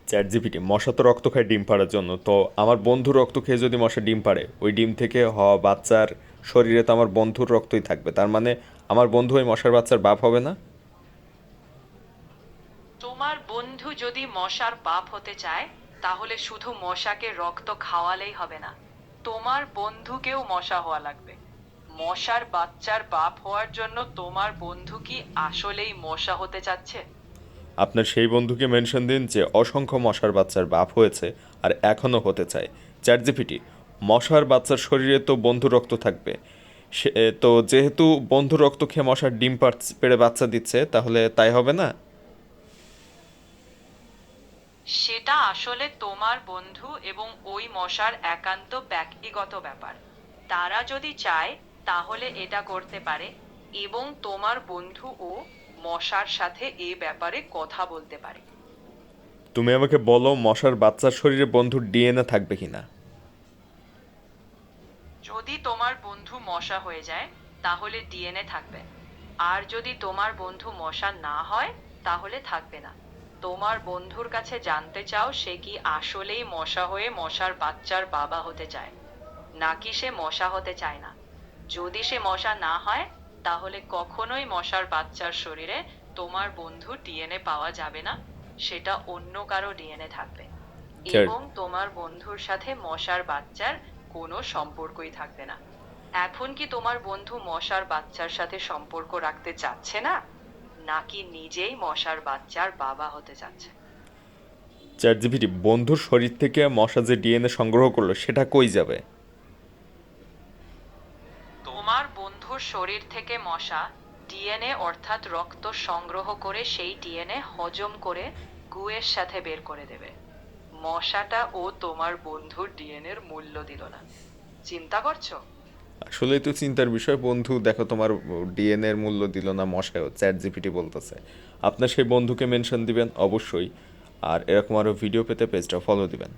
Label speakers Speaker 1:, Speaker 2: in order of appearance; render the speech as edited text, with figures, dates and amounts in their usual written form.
Speaker 1: Chat GPT মশা তো রক্ত খায় ডিম পাড়ার জন্য, তো আমার বন্ধু রক্ত খেয়ে যদি মশা ডিম পাড়ে, ওই ডিম থেকে হওয়া বাচ্চার শরীরে তো আমার বন্ধুর রক্তই থাকবে, তার মানে আমার বন্ধু ওই মশার বাচ্চার বাপ হবে না?
Speaker 2: তোমার বন্ধু যদি মশার বাপ হতে চায়, তাহলে শুধু মশাকে রক্ত খাওয়ালেই হবে না, তোমার বন্ধুকেও মশা হওয়া লাগবে। মশার বাচ্চার বাপ হওয়ার জন্য তোমার বন্ধু কি আসলেই মশা হতে চাচ্ছে?
Speaker 1: আপনার সেই বন্ধুকে মেনশন দিন যে অসংখ্য মশার বাচ্চার বাপ হয়েছে আর এখনও হতে চায়। চ্যাট জিপিটি, মশার বাচ্চার শরীরে তো বন্ধু রক্ত থাকবে, সে তো যেহেতু বন্ধু রক্ত খেয়ে মশার ডিম পেড়ে বাচ্চা দিচ্ছে, তাহলে তাই হবে না?
Speaker 2: সেটা আসলে তোমার বন্ধু এবং ওই মশার একান্ত ব্যক্তিগত ব্যাপার। তারা যদি চায় তাহলে এটা করতে পারে, এবং তোমার বন্ধু ও মশার সাথে এ ব্যাপারে কথা বলতে পারে।
Speaker 1: তুমি আমাকে বলো মশার বাচ্চার শরীরে বন্ধুর ডিএনএ থাকবে কিনা।
Speaker 2: যদি তোমার বন্ধু মশা হয়ে যায়, তাহলে ডিএনএ থাকবে। আর যদি তোমার বন্ধু মশা না হয়, তাহলে থাকবে না। তোমার বন্ধুর কাছে জানতে চাও সে কি আসলেই মশা হয়ে মশার বাচ্চার বাবা হতে চায়, নাকি সে মশা হতে চায় না। যদি সে মশা না হয়, তাহলে কখনোই মশার বাচ্চার শরীরে তোমার বন্ধু ডিএনএ পাওয়া যাবে না। সেটা অন্য কারো ডিএনএ থাকবে,
Speaker 1: চ্যাট
Speaker 2: এবং তোমার বন্ধুর সাথে মশার বাচ্চার কোনো সম্পর্কই থাকবে না। এখন কি তোমার বন্ধু মশার বাচ্চার সাথে সম্পর্ক রাখতে চাচ্ছে না, নাকি নিজেই মশার বাচ্চার বাবা হতে চাচ্ছে?
Speaker 1: চ্যাট জিপিটি, বন্ধুর শরীর থেকে মশা যে ডিএনএ সংগ্রহ করলো সেটা কই যাবে?
Speaker 2: তোমার বন্ধুর শরীর থেকে মশা ডিএনএ অর্থাৎ রক্ত সংগ্রহ করে সেই ডিএনএ হজম করে গুয়ের সাথে বের করে দেবে। মশাটা ও তোমার বন্ধুর ডিএনএর মূল্য দিল না। চিন্তা করছো?
Speaker 1: আসলেই তো চিন্তার বিষয়। বন্ধু দেখো তোমার ডিএনএ এর মূল্য দিল না মশায়ও, চ্যাট জিপিটি বলতেছে। আপনার সেই বন্ধুকে মেনশন দিবেন অবশ্যই, আর এরকম আরও ভিডিও পেতে পেজটা ফলো দিবেন।